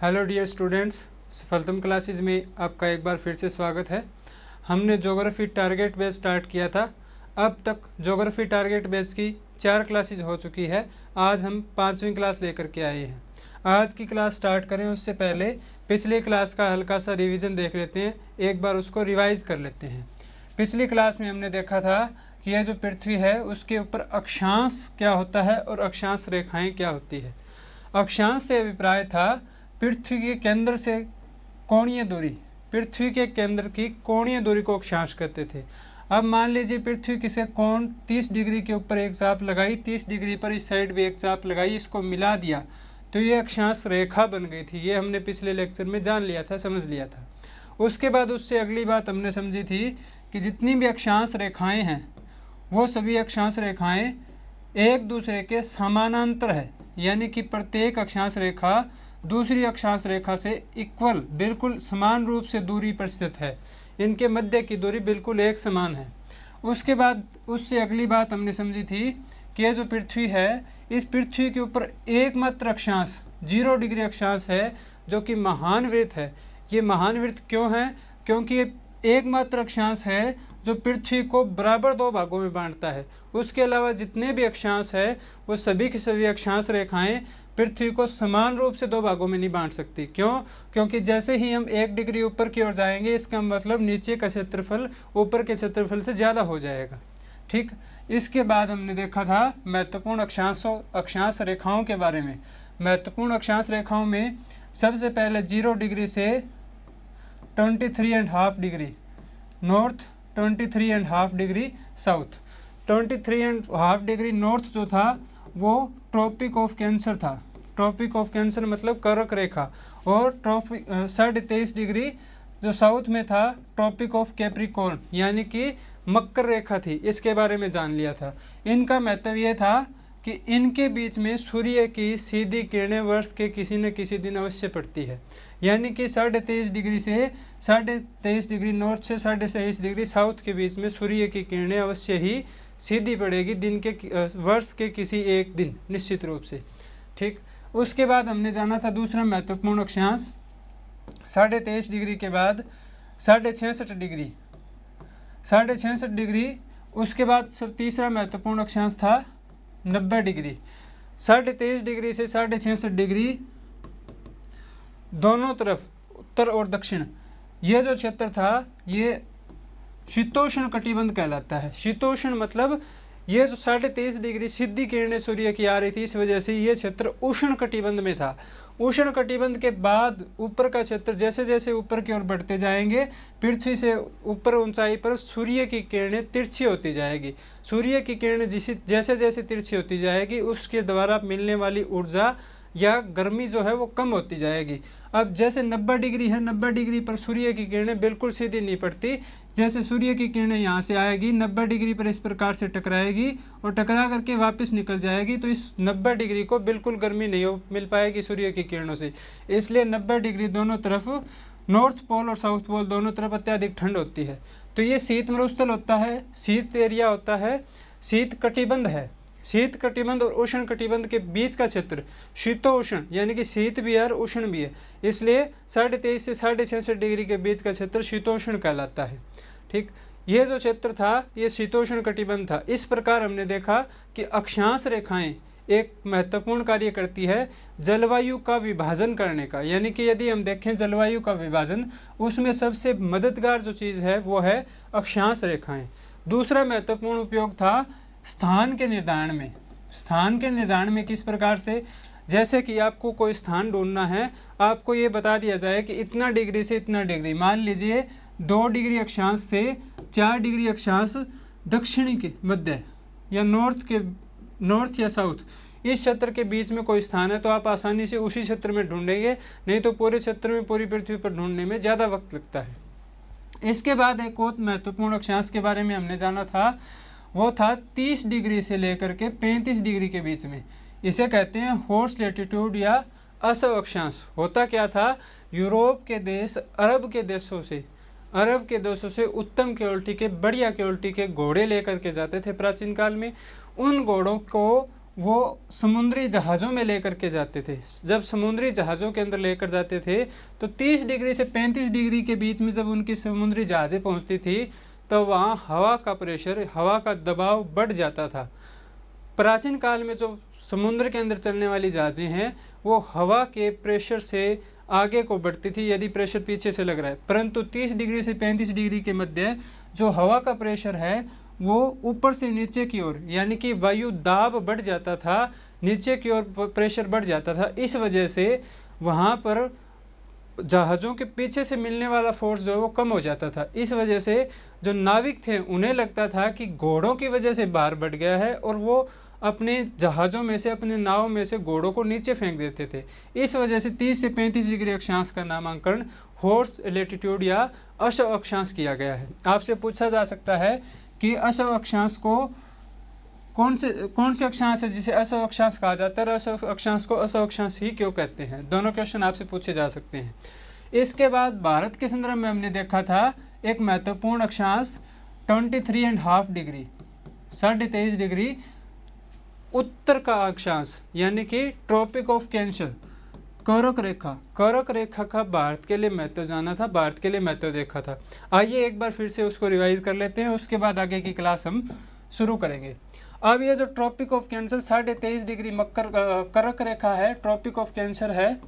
Hello dear students, सफलतम classes में आपका एक बार फिर से स्वागत है। हमने ज्योग्राफी टारगेट बैच स्टार्ट किया था। अब तक ज्योग्राफी टारगेट बैच की 4 क्लासेस हो चुकी है। आज हम 5वीं क्लास लेकर के आए हैं। आज की क्लास स्टार्ट करें उससे पहले पिछली क्लास का हल्का सा रिवीजन देख लेते हैं, एक बार उसको रिवाइज कर लेते हैं। पिछली क्लास में हमने देखा था कि यह जो पृथ्वी है उसके ऊपर अक्षांश क्या होता है और अक्षांश रेखाएं क्या होती है। अक्षांश से अभिप्राय था पृथ्वी के केंद्र से कोणीय दूरी, पृथ्वी के केंद्र की कोणीय दूरी को अक्षांश कहते थे। अब मान लीजिए पृथ्वी किसी कोण 30 डिग्री के ऊपर एक चाप लगाई, 30 डिग्री पर इस साइड भी एक चाप लगाई, इसको मिला दिया तो ये अक्षांश रेखा बन गई थी। ये हमने पिछले लेक्चर में जान लिया था, समझ लिया था। उसके बाद उससे अगली बात हमने समझी थी कि जितनी भी अक्षांश रेखाएं हैं वो सभी अक्षांश रेखाएं एक दूसरे के समानांतर है, यानी कि प्रत्येक अक्षांश रेखा दूसरी अक्षांश रेखा से इक्वल, बिल्कुल समान रूप से दूरी पर स्थित है। इनके मध्य की दूरी बिल्कुल एक समान है। उसके बाद उससे अगली बात हमने समझी थी कि ये जो पृथ्वी है, इस पृथ्वी के ऊपर एकमात्र अक्षांश 0 डिग्री अक्षांश है जो कि महानवृत्त है। ये महानवृत्त क्यों है? क्योंकि ये एकमात्र अक्षांश है जो पृथ्वी को बराबर 2 भागों में बांटता है। उसके अलावा जितने भी अक्षांश है वो सभी की सभी अक्षांश रेखाएं पृथ्वी को समान रूप से 2 भागों में नहीं बांट सकती। क्यों? क्योंकि जैसे ही हम 1 डिग्री ऊपर की ओर जाएंगे, इसका मतलब नीचे का क्षेत्रफल ऊपर के क्षेत्रफल से ज़्यादा हो जाएगा। ठीक, इसके बाद हमने देखा था महत्वपूर्ण अक्षांश रेखाओं के बारे में। महत्वपूर्ण अक्षांश रेखाओं में सबसे पहले 0 डिग्री से 23.5 degree north, 23.5 degree south. 23.5 degree north जो था वो ट्रॉपिक ऑफ कैंसर था। ट्रॉपिक ऑफ कैंसर मतलब कर्क रेखा। और 23.5 डिग्री जो साउथ में था ट्रॉपिक ऑफ कैप्रिकॉर्न, यानी कि मकर रेखा थी। इसके बारे में जान लिया था। इनका महत्व ये था कि इनके बीच में सूर्य की सीधी किरणें वर्ष के किसी न किसी दिन अवश्य पड़ती है। यानी कि 23.5 डिग्री से 23.5 डिग्री नॉर्थ से 23.5 डिग्री साउथ के बीच में सूर्य की किरणें अवश्य ही सीधी पड़ेगी दिन के वर्ष के किसी एक दिन, निश्चित रूप से। ठीक, उसके बाद हमने जाना था दूसरा महत्वपूर्ण अक्षांश 23.5 डिग्री के बाद 66.5 डिग्री, 66.5 डिग्री। उसके बाद तीसरा महत्वपूर्ण अक्षांश था 90 डिग्री। 23.5 डिग्री से 66.5 डिग्री दोनों तरफ उत्तर और दक्षिण, ये जो क्षेत्र था ये शीतोष्ण कटिबंध कहलाता है। शीतोष्ण मतलब ये जो 23.5 डिग्री सीधी किरणें सूर्य की आ रही थी, इस वजह से ये क्षेत्र उष्ण कटिबंध में था। उष्ण कटिबंध के बाद ऊपर का क्षेत्र जैसे जैसे ऊपर की ओर बढ़ते जाएंगे, पृथ्वी से ऊपर ऊंचाई पर सूर्य की किरणें तिरछी होती जाएगी। सूर्य की किरणें जैसे जैसे तिरछी होती जाएगी उसके द्वारा मिलने वाली ऊर्जा या गर्मी जो है वो कम होती जाएगी। अब जैसे 90 डिग्री है, 90 डिग्री पर सूर्य की किरणें बिल्कुल सीधी नहीं पड़ती। जैसे सूर्य की किरणें यहाँ से आएगी, 90 डिग्री पर इस प्रकार से टकराएगी और टकरा करके वापस निकल जाएगी, तो इस 90 डिग्री को बिल्कुल गर्मी नहीं मिल पाएगी सूर्य की किरणों से। इसलिए 90 डिग्री दोनों तरफ, नॉर्थ पोल और साउथ पोल दोनों तरफ अत्याधिक ठंड होती है। तो ये शीत मरुस्थल होता है, शीत एरिया होता है, शीत कटिबंध है। शीत कटिबंध और उष्ण कटिबंध के बीच का क्षेत्र शीतोष्ण, यानी कि शीत भी है और उष्ण भी है। इसलिए 23.5 से 66.5 डिग्री के बीच का क्षेत्र शीतोष्ण कहलाता है। ठीक, ये जो क्षेत्र था ये शीतोष्ण कटिबंध था। इस प्रकार हमने देखा कि अक्षांश रेखाएं एक महत्वपूर्ण कार्य करती है जलवायु का विभाजन करने का। यानी कि यदि हम देखें जलवायु का विभाजन, उसमें सबसे मददगार जो चीज़ है वो है अक्षांश रेखाएं। दूसरा महत्वपूर्ण उपयोग था स्थान के निर्धारण में। स्थान के निर्धारण में किस प्रकार से? जैसे कि आपको कोई स्थान ढूंढना है, आपको ये बता दिया जाए कि इतना डिग्री से इतना डिग्री, मान लीजिए 2 डिग्री अक्षांश से 4 डिग्री अक्षांश दक्षिणी के मध्य या नॉर्थ या साउथ, इस क्षेत्र के बीच में कोई स्थान है तो आप आसानी से उसी क्षेत्र में ढूंढेंगे, नहीं तो पूरे क्षेत्र में, पूरी पृथ्वी पर ढूंढने में ज़्यादा वक्त लगता है। इसके बाद एक और महत्वपूर्ण अक्षांश के बारे में हमने जाना था, वो था 30 डिग्री से लेकर के 35 डिग्री के बीच में। इसे कहते हैं हॉर्स लैटिट्यूड या असव अक्षांश। होता क्या था, यूरोप के देश अरब के देशों से उत्तम क्वालिटी के, बढ़िया क्वालिटी के घोड़े लेकर के जाते थे प्राचीन काल में। उन घोड़ों को वो समुद्री जहाज़ों में लेकर के जाते थे। जब समुद्री जहाज़ों के अंदर लेकर जाते थे तो 30 डिग्री से 35 डिग्री के बीच में जब उनकी समुद्री जहाज़ें पहुंचती थी तो वहाँ हवा का प्रेशर, हवा का दबाव बढ़ जाता था। प्राचीन काल में जो समुद्र के अंदर चलने वाली जहाज़ें हैं वो हवा के प्रेशर से आगे को बढ़ती थी यदि प्रेशर पीछे से लग रहा है, परंतु 30 डिग्री से 35 डिग्री के मध्य जो हवा का प्रेशर है वो ऊपर से नीचे की ओर, यानी कि वायु दाब बढ़ जाता था, नीचे की ओर प्रेशर बढ़ जाता था। इस वजह से वहाँ पर जहाज़ों के पीछे से मिलने वाला फोर्स जो है वो कम हो जाता था। इस वजह से जो नाविक थे उन्हें लगता था कि घोड़ों की वजह से भार बढ़ गया है और वो अपने जहाज़ों में से, अपने नाव में से घोड़ों को नीचे फेंक देते थे। इस वजह से 30 से 35 डिग्री अक्षांश का नामांकन हॉर्स लैटिट्यूड या अशव अक्षांश किया गया है। आपसे पूछा जा सकता है कि अशव अक्षांश को कौन से अक्षांश है जिसे अशव अक्षांश कहा जाता है, और अशव अक्षांश को अशव अक्षांश ही क्यों कहते हैं। दोनों क्वेश्चन आपसे पूछे जा सकते हैं। इसके बाद भारत के संदर्भ में हमने देखा था एक महत्वपूर्ण अक्षांश 23.5 डिग्री, 23.5 डिग्री उत्तर का अक्षांश, यानी कि ट्रॉपिक ऑफ कैंसर, कर्क रेखा। कर्क रेखा का भारत के लिए महत्व जाना था, भारत के लिए महत्व देखा था। आइए एक बार फिर से उसको रिवाइज कर लेते हैं, उसके बाद आगे की क्लास हम शुरू करेंगे। अब ये जो ट्रॉपिक ऑफ कैंसर 23.5 डिग्री मकर कर्क रेखा है, ट्रॉपिक ऑफ कैंसर है,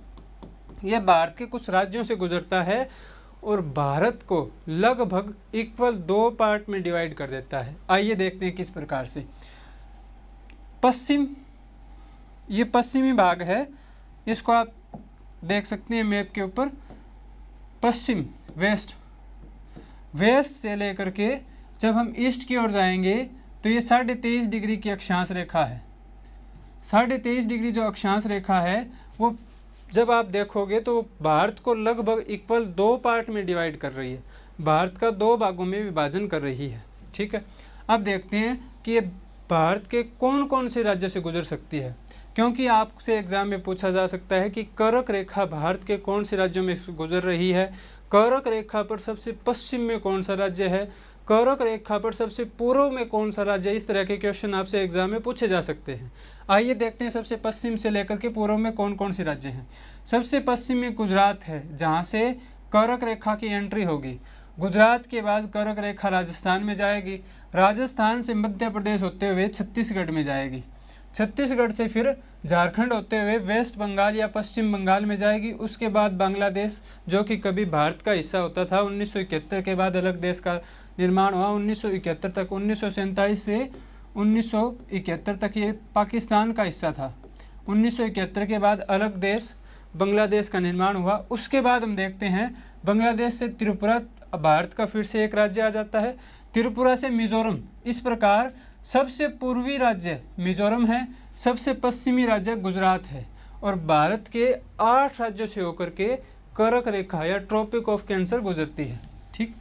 ये भारत के कुछ राज्यों से गुजरता है और भारत को लगभग इक्वल 2 पार्ट में डिवाइड कर देता है। आइए देखते हैं किस प्रकार से। पश्चिम, ये पश्चिमी भाग है, इसको आप देख सकते हैं मैप के ऊपर। पश्चिम, वेस्ट, वेस्ट से लेकर के जब हम ईस्ट की ओर जाएंगे तो ये 23.5 डिग्री की अक्षांश रेखा है। 23.5 डिग्री जो अक्षांश रेखा है वो जब आप देखोगे तो भारत को लगभग इक्वल 2 पार्ट में डिवाइड कर रही है, भारत का 2 भागों में विभाजन कर रही है। ठीक है, अब देखते हैं कि ये भारत के कौन कौन से राज्य से गुजर सकती है, क्योंकि आपसे एग्जाम में पूछा जा सकता है कि कर्क रेखा भारत के कौन से राज्यों में गुजर रही है, कर्क रेखा पर सबसे पश्चिम में कौन सा राज्य है, कर्क रेखा पर सबसे पूर्व में कौन सा राज्य है। इस तरह के क्वेश्चन आपसे एग्जाम में पूछे जा सकते हैं। आइए देखते हैं सबसे पश्चिम से लेकर के पूर्व में कौन कौन से राज्य हैं। सबसे पश्चिम में गुजरात है, जहाँ से कर्क रेखा की एंट्री होगी। गुजरात के बाद कर्क रेखा राजस्थान में जाएगी, राजस्थान से मध्य प्रदेश होते हुए छत्तीसगढ़ में जाएगी, छत्तीसगढ़ से फिर झारखंड होते हुए वेस्ट बंगाल या पश्चिम बंगाल में जाएगी। उसके बाद बांग्लादेश, जो कि कभी भारत का हिस्सा होता था, 1971 के बाद अलग देश का निर्माण हुआ 1971 तक, 1947 से 1971 तक ये पाकिस्तान का हिस्सा था। 1971 के बाद अलग देश बांग्लादेश का निर्माण हुआ। उसके बाद हम देखते हैं बांग्लादेश से त्रिपुरा भारत का फिर से एक राज्य आ जाता है, त्रिपुरा से मिजोरम। इस प्रकार सबसे पूर्वी राज्य मिजोरम है, सबसे पश्चिमी राज्य गुजरात है, और भारत के 8 राज्यों से होकर के कर्क रेखा या ट्रॉपिक ऑफ कैंसर गुजरती है। ठीक,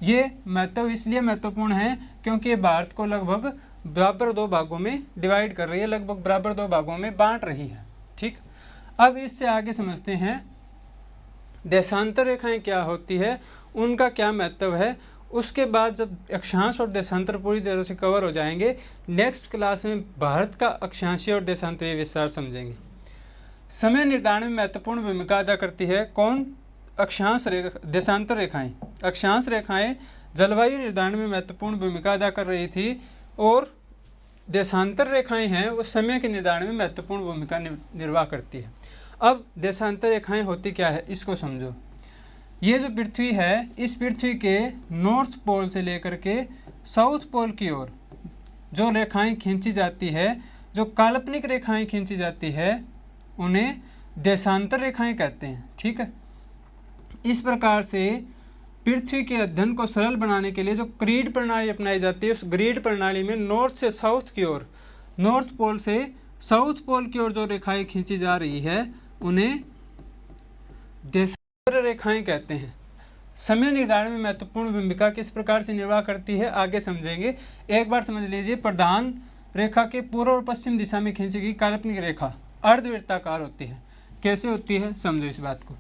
ये महत्व इसलिए महत्वपूर्ण है क्योंकि भारत को लगभग बराबर 2 भागों में डिवाइड कर रही है, लगभग बराबर 2 भागों में बांट रही है। ठीक, अब इससे आगे समझते हैं देशांतर रेखाएं क्या होती है, उनका क्या महत्व है। उसके बाद जब अक्षांश और देशांतर पूरी तरह से कवर हो जाएंगे, नेक्स्ट क्लास में भारत का अक्षांशीय और देशांतरीय विस्तार समझेंगे। समय निर्धारण में महत्वपूर्ण भूमिका अदा करती है कौन? अक्षांश रेखा, देशांतर रेखाएं। अक्षांश रेखाएं जलवायु निर्धारण में महत्वपूर्ण भूमिका अदा कर रही थी, और देशांतर रेखाएं हैं वो समय के निर्धारण में महत्वपूर्ण भूमिका निर्वाह करती है। अब देशांतर रेखाएं होती क्या है इसको समझो। ये जो पृथ्वी है, इस पृथ्वी के नॉर्थ पोल से लेकर के साउथ पोल की ओर जो रेखाएं खींची जाती है, जो काल्पनिक रेखाएं खींची जाती है, उन्हें देशांतर रेखाएं कहते हैं। ठीक है, इस प्रकार से पृथ्वी के अध्ययन को सरल बनाने के लिए जो ग्रिड प्रणाली अपनाई जाती है, उस ग्रिड प्रणाली में नॉर्थ से साउथ की ओर, नॉर्थ पोल से साउथ पोल की ओर जो रेखाएं खींची जा रही है उन्हें देशांतर रेखाएं कहते हैं। समय निर्धारण में महत्वपूर्ण भूमिका किस प्रकार से निर्वाह करती है आगे समझेंगे। एक बार समझ लीजिए, प्रधान रेखा के पूर्व और पश्चिम दिशा में खींची गई काल्पनिक रेखा अर्धवृत्ताकार होती है। कैसे होती है समझो इस बात को।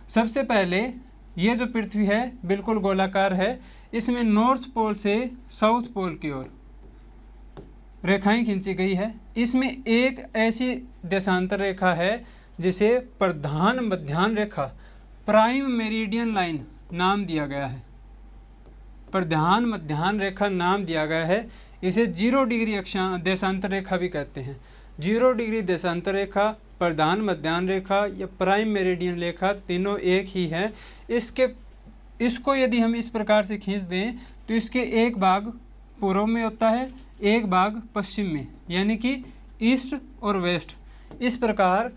सबसे पहले ये जो पृथ्वी है बिल्कुल गोलाकार है, इसमें नॉर्थ पोल से साउथ पोल की ओर रेखाएं खींची गई है। इसमें एक ऐसी देशांतर रेखा है जिसे प्रधान मध्याह्न रेखा, प्राइम मेरिडियन लाइन नाम दिया गया है। प्रधान मध्याह्न रेखा नाम दिया गया है। इसे 0 डिग्री देशांतर रेखा भी कहते हैं। 0 डिग्री देशांतर रेखा, प्रधान मध्याह्न रेखा या प्राइम मेरिडियन रेखा, तीनों एक ही है। इसको यदि हम इस प्रकार से खींच दें तो इसके एक भाग पूर्व में होता है, एक भाग पश्चिम में, यानी कि ईस्ट और वेस्ट। इस प्रकार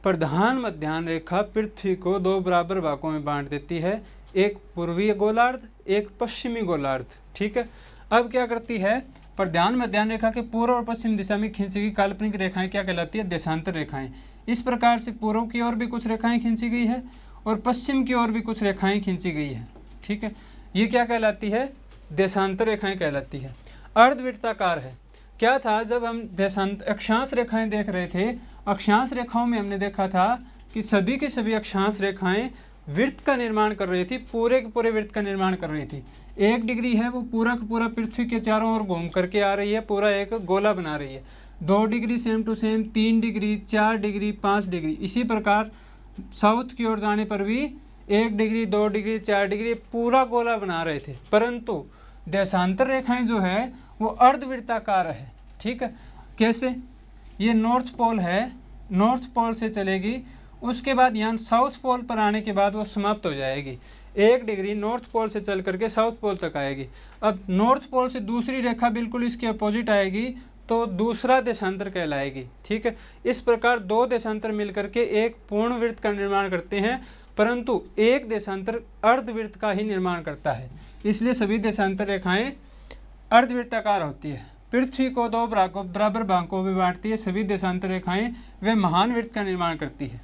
प्रधान मध्याह्न रेखा पृथ्वी को 2 बराबर भागों में बांट देती है, एक पूर्वीय गोलार्ध, एक पश्चिमी गोलार्ध। ठीक है। अब क्या करती है, प्रधान मध्याह्न रेखा के पूर्व और पश्चिम दिशा में खींची गई काल्पनिक रेखाएं क्या कहलाती है, देशांतर रेखाएं। इस प्रकार से पूर्व की ओर भी कुछ रेखाएं खींची गई है और पश्चिम की ओर भी कुछ रेखाएं खींची गई है। ठीक है, ये क्या कहलाती है, देशांतर रेखाएं कहलाती है। अर्धवृत्ताकार है। क्या था, जब हम अक्षांश रेखाएं देख रहे थे, अक्षांश रेखाओं में हमने देखा था कि सभी की सभी अक्षांश रेखाएं वृत्त का निर्माण कर रही थी, पूरे के पूरे वृत्त का निर्माण कर रही थी। 1 डिग्री है वो पूरा का पूरा पृथ्वी के चारों ओर घूम करके आ रही है, पूरा एक गोला बना रही है। 2 degree same to same, 3 degree, 4 degree, 5 degree. इसी प्रकार साउथ की ओर जाने पर भी 1 डिग्री, 2 डिग्री, 4 डिग्री पूरा गोला बना रहे थे। परंतु देशांतर रेखाएं जो है वो अर्धवृत्ताकार है। ठीक है, कैसे, ये नॉर्थ पोल है, नॉर्थ पोल से चलेगी, उसके बाद यहाँ साउथ पोल पर आने के बाद वो समाप्त हो जाएगी। 1 डिग्री नॉर्थ पोल से चल करके साउथ पोल तक आएगी। अब नॉर्थ पोल से दूसरी रेखा बिल्कुल इसके अपोजिट आएगी तो दूसरा देशांतर कहलाएगी। ठीक है, इस प्रकार 2 देशांतर मिलकर के एक पूर्ण वृत्त का निर्माण करते हैं, परंतु एक देशांतर अर्धवृत्त का ही निर्माण करता है। इसलिए सभी देशांतर रेखाएं अर्धवृत्ताकार होती है। पृथ्वी को 2 बराबर भागों में बांटती है सभी देशांतर रेखाएं, वे महान वृत्त का निर्माण करती है।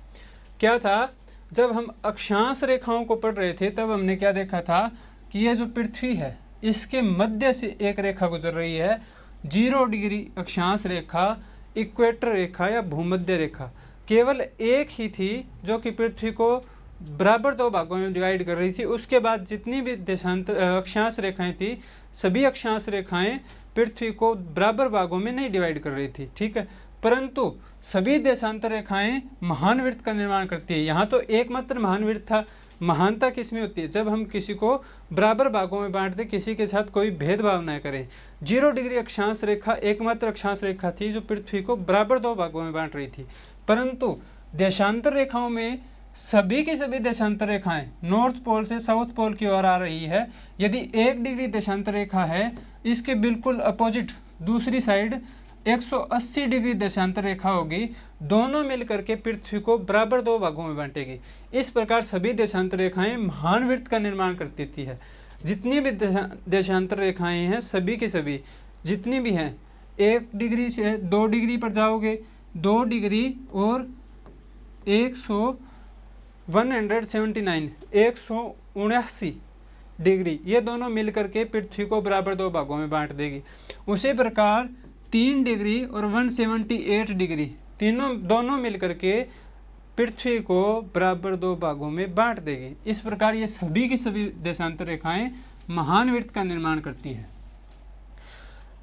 क्या था, जब हम अक्षांश रेखाओं को पढ़ रहे थे तब हमने क्या देखा था कि ये जो पृथ्वी है इसके मध्य से एक रेखा गुजर रही है, 0 डिग्री अक्षांश रेखा, इक्वेटर रेखा या भूमध्य रेखा। केवल एक ही थी जो कि पृथ्वी को बराबर 2 भागों में डिवाइड कर रही थी। उसके बाद जितनी भी देशांतर अक्षांश रेखाएं थी, सभी अक्षांश रेखाएं पृथ्वी को बराबर भागों में नहीं डिवाइड कर रही थी। ठीक है, परंतु सभी देशांतर रेखाएं महान वृत्त का निर्माण करती है। यहाँ तो एकमात्र महान वृत्त था। महानता किसमें होती है, जब हम किसी को बराबर भागों में बांट दें, किसी के साथ कोई भेदभाव न करें। 0 डिग्री अक्षांश रेखा एकमात्र अक्षांश रेखा थी जो पृथ्वी को बराबर 2 भागों में बांट रही थी। परंतु देशांतर रेखाओं में सभी की सभी देशांतर रेखाएं नॉर्थ पोल से साउथ पोल की ओर आ रही है। यदि 1 डिग्री देशांतर रेखा है, इसके बिल्कुल अपोजिट दूसरी साइड 180 डिग्री देशांतर रेखा होगी, दोनों मिलकर के पृथ्वी को बराबर 2 भागों में बांटेगी। इस प्रकार सभी देशांतर रेखाएं महान वृत्त का निर्माण करती है। जितनी भी देशांतर रेखाएं हैं, सभी की सभी जितनी भी हैं, 1 डिग्री से 2 डिग्री पर जाओगे, 2 डिग्री और 179 डिग्री, ये दोनों मिलकर के पृथ्वी को बराबर 2 भागों में बांट देगी। उसी प्रकार 3 डिग्री और 178 डिग्री दोनों मिलकर के पृथ्वी को बराबर 2 भागों में बांट देगी। इस प्रकार ये सभी की सभी देशांतर रेखाएं महान वृत्त का निर्माण करती हैं।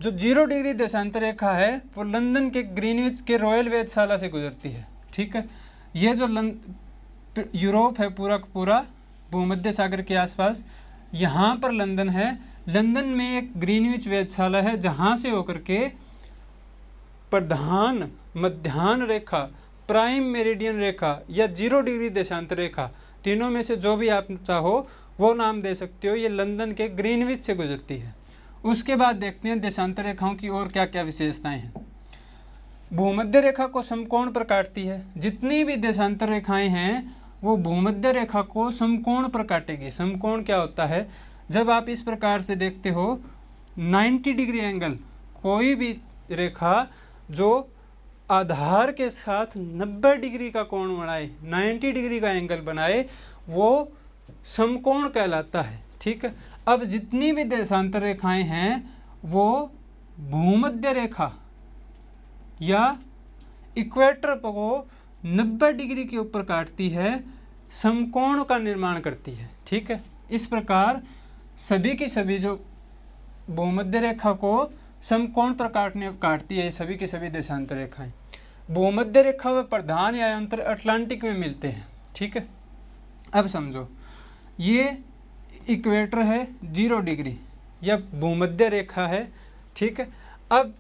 जो 0 डिग्री देशांतर रेखा है वो लंदन के ग्रीनविच के रॉयल वेधशाला से गुजरती है। ठीक है, ये जो यूरोप है पूरा का पूरा भूमध्य सागर के आसपास, यहाँ पर लंदन है। लंदन में एक ग्रीनविच वेधशाला है जहाँ से होकर के प्रधान मध्याह्न रेखा, प्राइम मेरिडियन रेखा या 0 डिग्री देशांतर रेखा, तीनों में से जो भी आप चाहो वो नाम दे सकते हो, ये लंदन के ग्रीनविच से गुजरती है। उसके बाद देखते हैं देशांतर रेखाओं की और क्या क्या विशेषताएं हैं। भूमध्य रेखा को समकोण पर काटती है। जितनी भी देशांतर रेखाएं हैं वो भूमध्य रेखा को समकोण पर काटेगी। समकोण क्या होता है, जब आप इस प्रकार से देखते हो 90 डिग्री एंगल, कोई भी रेखा जो आधार के साथ 90 डिग्री का कोण बनाए, 90 डिग्री का एंगल बनाए, वो समकोण कहलाता है। ठीक है, अब जितनी भी देशांतर रेखाएं हैं वो भूमध्य रेखा या इक्वेटर को 90 डिग्री के ऊपर काटती है, समकोण का निर्माण करती है। ठीक है, इस प्रकार सभी की सभी जो भूमध्य रेखा को समकोण पर काटती है ये सभी के सभी देशांतर रेखाएं। भूमध्य रेखा व प्रधान या अंतर अटलांटिक में मिलते हैं। ठीक है, अब समझो ये इक्वेटर है 0 डिग्री, या भूमध्य रेखा है। ठीक है, अब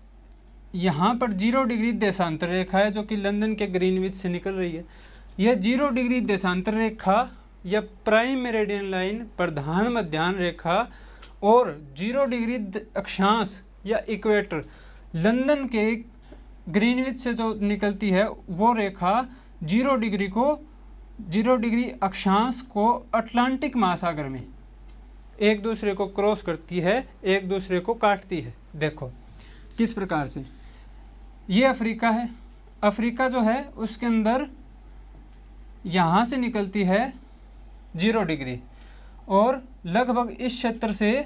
यहाँ पर 0 डिग्री देशांतर रेखा है जो कि लंदन के ग्रीनविच से निकल रही है। यह 0 डिग्री देशांतर रेखा या प्राइम मेरिडियन लाइन, प्रधान मध्याह्न रेखा और 0 डिग्री अक्षांश या इक्वेटर लंदन के ग्रीनविच से जो निकलती है वो रेखा 0 डिग्री अक्षांश को अटलांटिक महासागर में एक दूसरे को क्रॉस करती है, एक दूसरे को काटती है। देखो किस प्रकार से, ये अफ्रीका है, अफ्रीका जो है उसके अंदर यहाँ से निकलती है 0 डिग्री और लगभग इस क्षेत्र से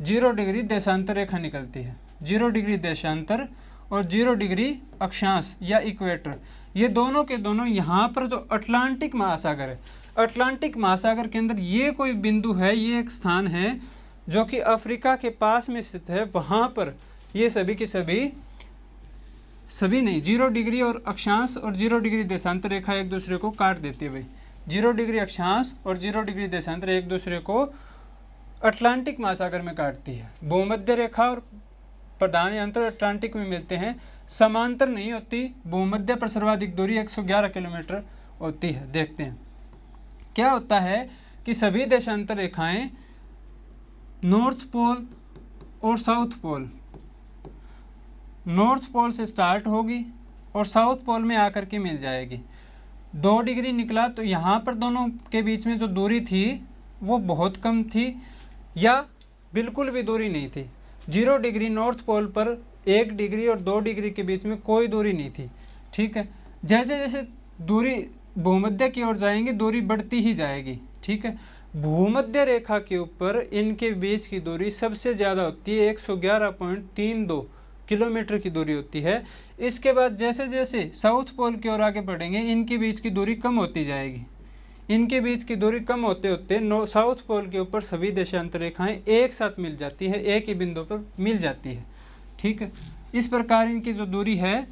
0 डिग्री देशांतर रेखा निकलती है। 0 डिग्री देशांतर और 0 डिग्री अक्षांश या इक्वेटर, ये दोनों के दोनों यहाँ पर जो अटलांटिक महासागर है, अटलांटिक महासागर के अंदर ये कोई बिंदु है, ये एक स्थान है जो कि अफ्रीका के पास में स्थित है। वहाँ पर ये सभी के सभी नहीं, 0 डिग्री और अक्षांश और 0 डिग्री देशांतर रेखा एक दूसरे को काट देती है भाई। 0 डिग्री अक्षांश और 0 डिग्री देशांतर एक दूसरे को अटलांटिक महासागर में काटती है। भूमध्य रेखा और प्रधान अंतर अटलांटिक में मिलते हैं, समांतर नहीं होती। भूमध्य पर सर्वाधिक दूरी 111 किलोमीटर होती है। देखते हैं क्या होता है कि सभी देशांतर रेखाएं नॉर्थ पोल और साउथ पोल, नॉर्थ पोल से स्टार्ट होगी और साउथ पोल में आकर के मिल जाएगी। 2 डिग्री निकला तो यहाँ पर दोनों के बीच में जो दूरी थी वो बहुत कम थी या बिल्कुल भी दूरी नहीं थी। 0 डिग्री नॉर्थ पोल पर 1 डिग्री और 2 डिग्री के बीच में कोई दूरी नहीं थी। ठीक है, जैसे जैसे दूरी भूमध्य की ओर जाएंगे दूरी बढ़ती ही जाएगी। ठीक है, भूमध्य रेखा के ऊपर इनके बीच की दूरी सबसे ज़्यादा होती है, 111.32 किलोमीटर की दूरी होती है। इसके बाद जैसे जैसे साउथ पोल की ओर आगे बढ़ेंगे इनके बीच की दूरी कम होती जाएगी। इनके बीच की दूरी कम होते होते साउथ पोल के ऊपर सभी देशांतर रेखाएं एक साथ मिल जाती है, एक ही बिंदु पर मिल जाती है। ठीक है, इस प्रकार इनकी जो दूरी है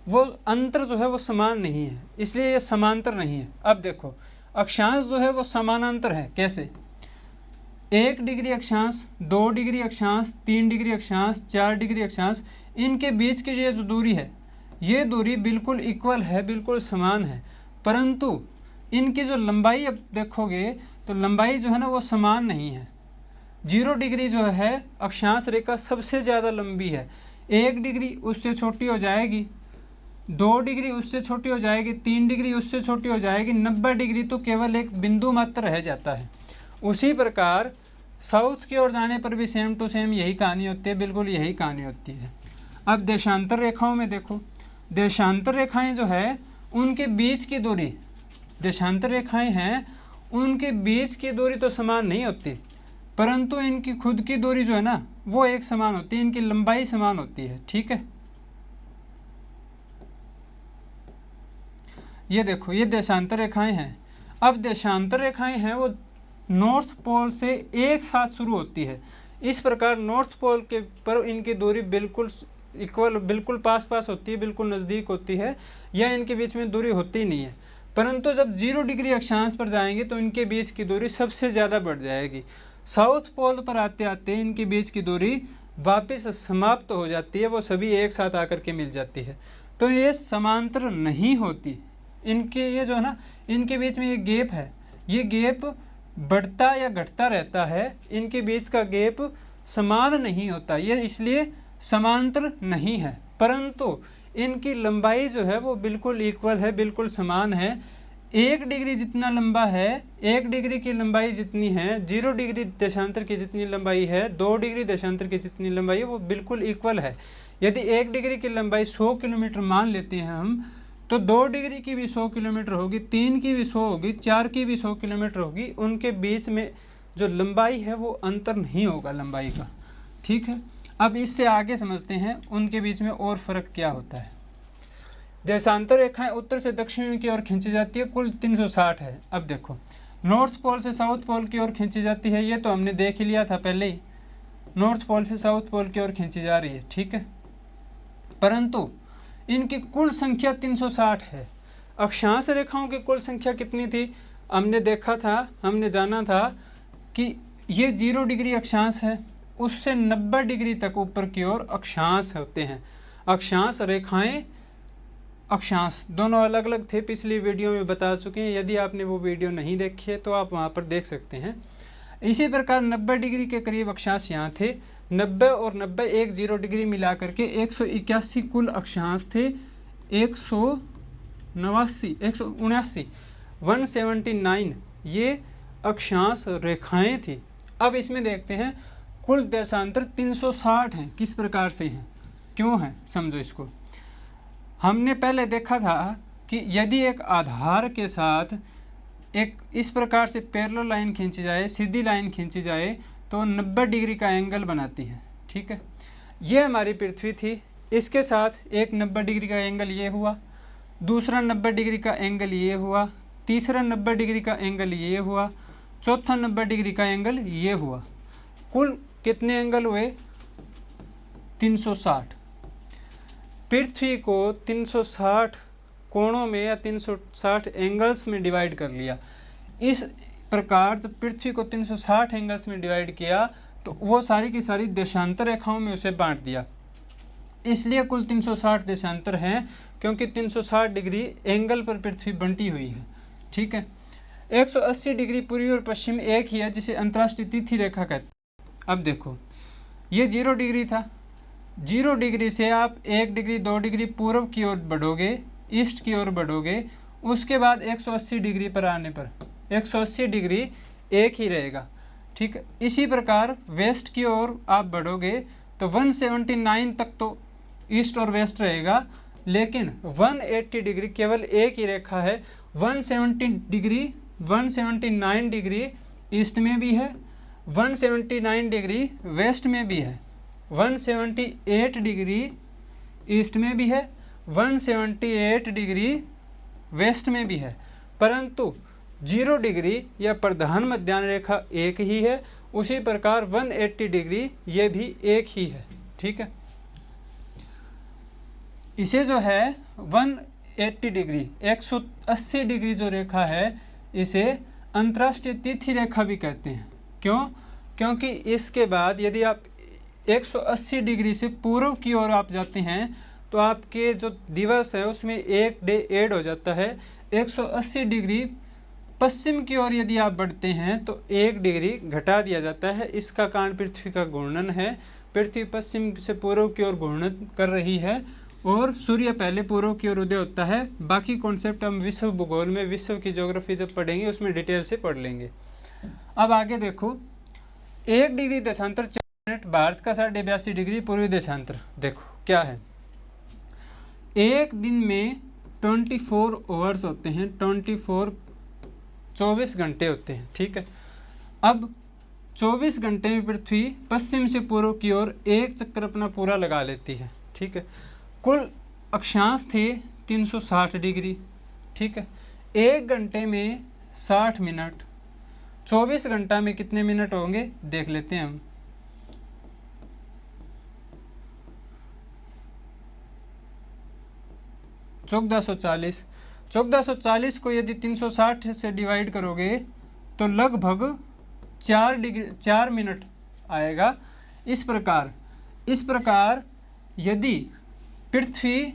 वो अंतर जो है वो समान नहीं है, इसलिए ये समांतर नहीं है। अब देखो अक्षांश जो है वो समानांतर है। कैसे? 1 डिग्री अक्षांश, 2 डिग्री अक्षांश, 3 डिग्री अक्षांश, 4 डिग्री अक्षांश, इनके बीच की ये जो दूरी है ये दूरी बिल्कुल इक्वल है, बिल्कुल समान है। परंतु इनकी जो लंबाई अब देखोगे तो लंबाई जो है ना वो समान नहीं है। 0 डिग्री जो है अक्षांश रेखा सबसे ज़्यादा लंबी है, 1 डिग्री उससे छोटी हो जाएगी, 2 डिग्री उससे छोटी हो जाएगी, 3 डिग्री उससे छोटी हो जाएगी, 90 डिग्री तो केवल एक बिंदु मात्र रह जाता है। उसी प्रकार साउथ की ओर जाने पर भी सेम टू सेम यही कहानी होती है, बिल्कुल यही कहानी होती है। अब देशांतर रेखाओं में देखो, देशांतर रेखाएं जो है उनके बीच की दूरी, देशांतर रेखाएं हैं उनके बीच की दूरी तो समान नहीं होती, परंतु इनकी खुद की दूरी जो है ना वो एक समान होती है, इनकी लंबाई समान होती है। ठीक है, ये देखो ये देशांतर रेखाएं हैं। अब देशांतर रेखाएं हैं वो नॉर्थ पोल से एक साथ शुरू होती है। इस प्रकार नॉर्थ पोल के पर इनकी दूरी बिल्कुल इक्वल, बिल्कुल पास पास होती है, बिल्कुल नज़दीक होती है, या इनके बीच में दूरी होती ही नहीं है। परंतु जब 0 डिग्री अक्षांश पर जाएंगे तो इनके बीच की दूरी सबसे ज़्यादा बढ़ जाएगी। साउथ पोल पर आते आते इनके बीच की दूरी वापस समाप्त हो जाती है, वो सभी एक साथ आकर के मिल जाती है। तो ये समांतर नहीं होती, इनके ये जो है ना इनके बीच में ये गैप है, ये गैप बढ़ता या घटता रहता है, इनके बीच का गैप समान नहीं होता, ये इसलिए समांतर नहीं है। परंतु इनकी लंबाई जो है वो बिल्कुल इक्वल है, बिल्कुल समान है। 1 डिग्री जितना लंबा है, 1 डिग्री की लंबाई जितनी है, 0 डिग्री देशांतर की जितनी लंबाई है, 2 डिग्री देशांतर की जितनी लंबाई है वो बिल्कुल इक्वल है। यदि 1 डिग्री की लंबाई 100 किलोमीटर मान लेते हैं हम, तो 2 डिग्री की भी 100 किलोमीटर होगी, 3 की भी 100 होगी, 4 की भी 100 किलोमीटर होगी। उनके बीच में जो लंबाई है वो अंतर नहीं होगा लंबाई का। ठीक है, अब इससे आगे समझते हैं उनके बीच में और फर्क क्या होता है। देशांतर रेखाएं उत्तर से दक्षिण की ओर खींची जाती है, कुल 360 है। अब देखो नॉर्थ पोल से साउथ पोल की ओर खींची जाती है, ये तो हमने देख ही लिया था पहले ही। नॉर्थ पोल से साउथ पोल की ओर खींची जा रही है, ठीक है। परंतु इनकी कुल संख्या 360 है। अक्षांश रेखाओं की कुल संख्या कितनी थी? हमने देखा था, हमने जाना था कि ये 0 डिग्री अक्षांश है, उससे 90 डिग्री तक ऊपर की ओर अक्षांश होते हैं। अक्षांश रेखाएं, अक्षांश दोनों अलग अलग थे, पिछली वीडियो में बता चुके हैं। यदि आपने वो वीडियो नहीं देखी है तो आप वहाँ पर देख सकते हैं। इसी प्रकार 90 डिग्री के करीब अक्षांश यहाँ थे। 90 और 90 एक 0 डिग्री मिला करके 181 कुल अक्षांश थे। 179 ये अक्षांश रेखाएं थी। अब इसमें देखते हैं कुल देशांतर 360 हैं। किस प्रकार से हैं, क्यों हैं, समझो इसको। हमने पहले देखा था कि यदि एक आधार के साथ एक इस प्रकार से पैरेलल लाइन खींची जाए, सीधी लाइन खींची जाए, तो 90 डिग्री का एंगल बनाती है, ठीक है। ये हमारी पृथ्वी थी, इसके साथ एक 90 डिग्री का एंगल ये हुआ, दूसरा 90 डिग्री का एंगल ये हुआ, तीसरा 90 डिग्री का एंगल ये हुआ, चौथा 90 डिग्री का एंगल ये हुआ। कुल कितने एंगल हुए? 360। पृथ्वी को 360 कोणों में या 360 एंगल्स में डिवाइड कर लिया। इस प्रकार जब पृथ्वी को 360 एंगल्स में डिवाइड किया तो वो सारी की सारी देशांतर रेखाओं में उसे बांट दिया। इसलिए कुल 360 देशांतर हैं, क्योंकि 360 डिग्री एंगल पर पृथ्वी बंटी हुई है, ठीक है। 180 डिग्री पूर्वी और पश्चिम एक ही है, जिसे अंतर्राष्ट्रीय तिथि रेखा कहते हैं। अब देखो, ये 0 डिग्री था। 0 डिग्री से आप 1 डिग्री 2 डिग्री पूर्व की ओर बढ़ोगे, ईस्ट की ओर बढ़ोगे, उसके बाद 180 डिग्री पर आने पर 180 डिग्री एक ही रहेगा, ठीक है। इसी प्रकार वेस्ट की ओर आप बढ़ोगे तो 179 तक तो ईस्ट और वेस्ट रहेगा, लेकिन 180 डिग्री केवल एक ही रेखा है। 179 डिग्री ईस्ट में भी है, 179 डिग्री वेस्ट में भी है, 178 डिग्री ईस्ट में भी है, 178 डिग्री वेस्ट में भी है। परंतु 0 डिग्री या प्रधान मध्याह्न रेखा एक ही है। उसी प्रकार 180 डिग्री ये भी एक ही है, ठीक है। इसे जो है 180 डिग्री 180 डिग्री जो रेखा है, इसे अंतर्राष्ट्रीय तिथि रेखा भी कहते हैं। क्यों? क्योंकि इसके बाद यदि आप 180 डिग्री से पूर्व की ओर आप जाते हैं तो आपके जो दिवस है उसमें एक डे ऐड हो जाता है। 180 डिग्री पश्चिम की ओर यदि आप बढ़ते हैं तो 1 डिग्री घटा दिया जाता है। इसका कारण पृथ्वी का घूर्णन है। पृथ्वी पश्चिम से पूर्व की ओर घूर्णन कर रही है और सूर्य पहले पूर्व की ओर उदय होता है। बाकी कॉन्सेप्ट हम विश्व भूगोल में, विश्व की ज्योग्राफी जब पढ़ेंगे उसमें डिटेल से पढ़ लेंगे। अब आगे देखो, 1 डिग्री देशांतर 4 मिनट, भारत का 82 डिग्री पूर्वी देशांतर। देखो क्या है, एक दिन में 24 आवर्स होते हैं, 24 घंटे होते हैं, ठीक है। अब 24 घंटे में पृथ्वी पश्चिम से पूर्व की ओर एक चक्कर अपना पूरा लगा लेती है, ठीक है। कुल अक्षांश थे 360 डिग्री, ठीक है। 1 घंटे में 60 मिनट, 24 घंटा में कितने मिनट होंगे देख लेते हैं हम। (1440) 1440 को यदि 360 से डिवाइड करोगे तो लगभग 4 मिनट आएगा। इस प्रकार यदि पृथ्वी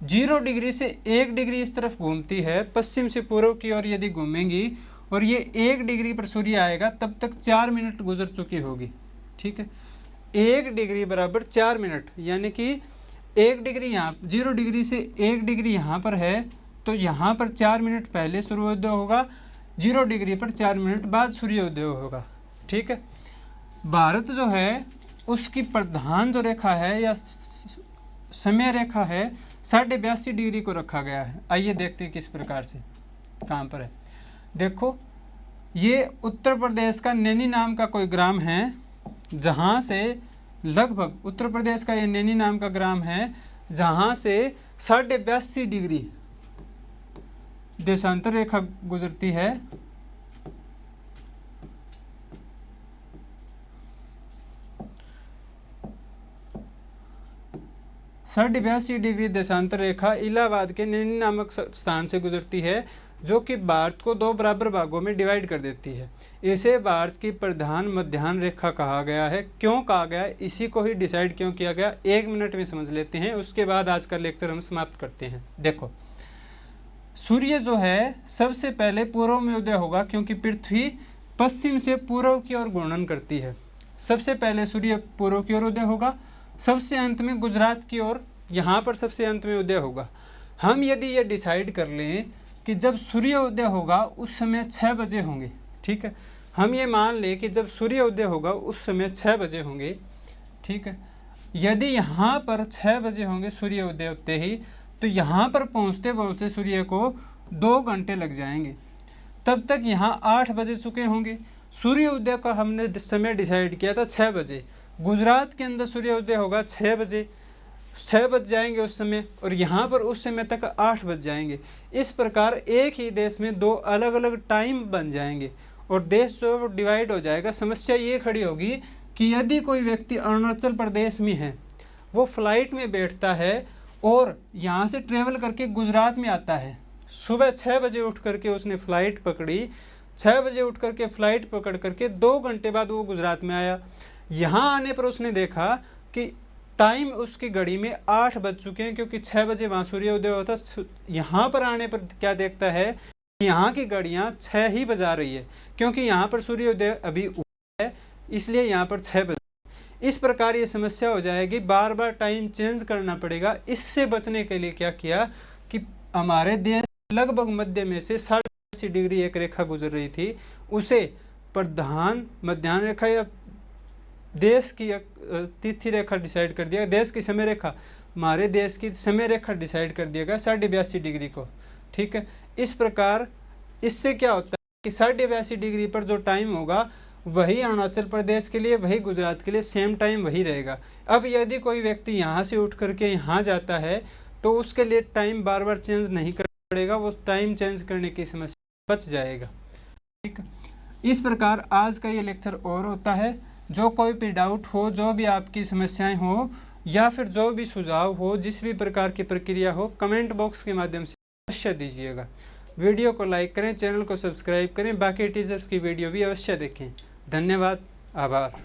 0 डिग्री से 1 डिग्री इस तरफ घूमती है, पश्चिम से पूर्व की ओर यदि घूमेंगी और ये 1 डिग्री पर सूर्य आएगा, तब तक 4 मिनट गुजर चुकी होगी, ठीक है। 1 डिग्री बराबर 4 मिनट, यानी कि 1 डिग्री यहाँ 0 डिग्री से 1 डिग्री यहाँ पर है तो यहाँ पर 4 मिनट पहले सूर्योदय होगा, 0 डिग्री पर 4 मिनट बाद सूर्योदय होगा, ठीक है। भारत जो है उसकी प्रधान जो रेखा है या समय रेखा है 82 डिग्री को रखा गया है। आइए देखते हैं किस प्रकार से, कहाँ पर है। देखो, ये उत्तर प्रदेश का नैनी नाम का कोई ग्राम है, जहाँ से लगभग उत्तर प्रदेश का ये नैनी नाम का ग्राम है, जहाँ से 82 डिग्री देशांतर रेखा गुजरती है। 82.5 डिग्री देशांतर रेखा इलाहाबाद के नैनी नामक स्थान से गुजरती है, जो कि भारत को 2 बराबर भागों में डिवाइड कर देती है। इसे भारत की प्रधान मध्याह्न रेखा कहा गया है। क्यों कहा गया, इसी को ही डिसाइड क्यों किया गया, 1 मिनट में समझ लेते हैं, उसके बाद आज का लेक्चर हम समाप्त करते हैं। देखो, सूर्य जो है सबसे पहले पूर्व में उदय होगा, क्योंकि पृथ्वी पश्चिम से पूर्व की ओर घूर्णन करती है। सबसे पहले सूर्य पूर्व की ओर उदय होगा, सबसे अंत में गुजरात की ओर, यहाँ पर सबसे अंत में उदय होगा। हम यदि ये डिसाइड कर लें कि जब सूर्य उदय होगा उस समय 6 बजे होंगे, ठीक है, हम ये मान लें कि जब सूर्य उदय होगा उस समय 6 बजे होंगे, ठीक है। यदि यहाँ पर 6 बजे होंगे सूर्य उदय होते ही, तो यहाँ पर पहुँचते पहुँचते सूर्य को 2 घंटे लग जाएंगे। तब तक यहाँ 8 बजे चुके होंगे। सूर्य उदय का हमने समय डिसाइड किया था 6 बजे। गुजरात के अंदर सूर्य उदय होगा 6 बजे, 6 बज जाएंगे उस समय, और यहाँ पर उस समय तक 8 बज जाएंगे। इस प्रकार एक ही देश में 2 अलग अलग टाइम बन जाएंगे और देश जो डिवाइड हो जाएगा। समस्या ये खड़ी होगी कि यदि कोई व्यक्ति अरुणाचल प्रदेश में है, वो फ्लाइट में बैठता है और यहाँ से ट्रेवल करके गुजरात में आता है, सुबह 6 बजे उठ करके उसने फ़्लाइट पकड़ी, 6 बजे उठ करके फ़्लाइट पकड़ करके 2 घंटे बाद वो गुजरात में आया। यहाँ आने पर उसने देखा कि टाइम उसकी घड़ी में 8 बज चुके हैं, क्योंकि 6 बजे वहाँ सूर्योदय होता। यहाँ पर आने पर क्या देखता है, यहाँ की घड़ियाँ 6 ही बजा रही है, क्योंकि यहाँ पर सूर्योदय अभी हुआ है, इसलिए यहाँ पर 6 बजे। इस प्रकार ये समस्या हो जाएगी, बार बार टाइम चेंज करना पड़ेगा। इससे बचने के लिए क्या किया कि हमारे देश लगभग मध्य में से 80 डिग्री एक रेखा गुजर रही थी, उसे प्रधान मध्याह्न रेखा या देश की तिथि रेखा डिसाइड कर दिया, देश की समय रेखा, हमारे देश की समय रेखा डिसाइड कर दिया गया 82.5 डिग्री को, ठीक है। इस प्रकार इससे क्या होता है कि 82.5 डिग्री पर जो टाइम होगा वही अरुणाचल प्रदेश के लिए, वही गुजरात के लिए सेम टाइम वही रहेगा। अब यदि कोई व्यक्ति यहाँ से उठ करके यहाँ जाता है तो उसके लिए टाइम बार बार चेंज नहीं करना पड़ेगा, वो टाइम चेंज करने की समस्या बच जाएगा, ठीक है। इस प्रकार आज का ये लेक्चर और होता है। जो कोई भी डाउट हो, जो भी आपकी समस्याएं हो, या फिर जो भी सुझाव हो, जिस भी प्रकार की प्रक्रिया हो, कमेंट बॉक्स के माध्यम से अवश्य दीजिएगा। वीडियो को लाइक करें, चैनल को सब्सक्राइब करें, बाकी टीचर्स की वीडियो भी अवश्य देखें। धन्यवाद, आभार।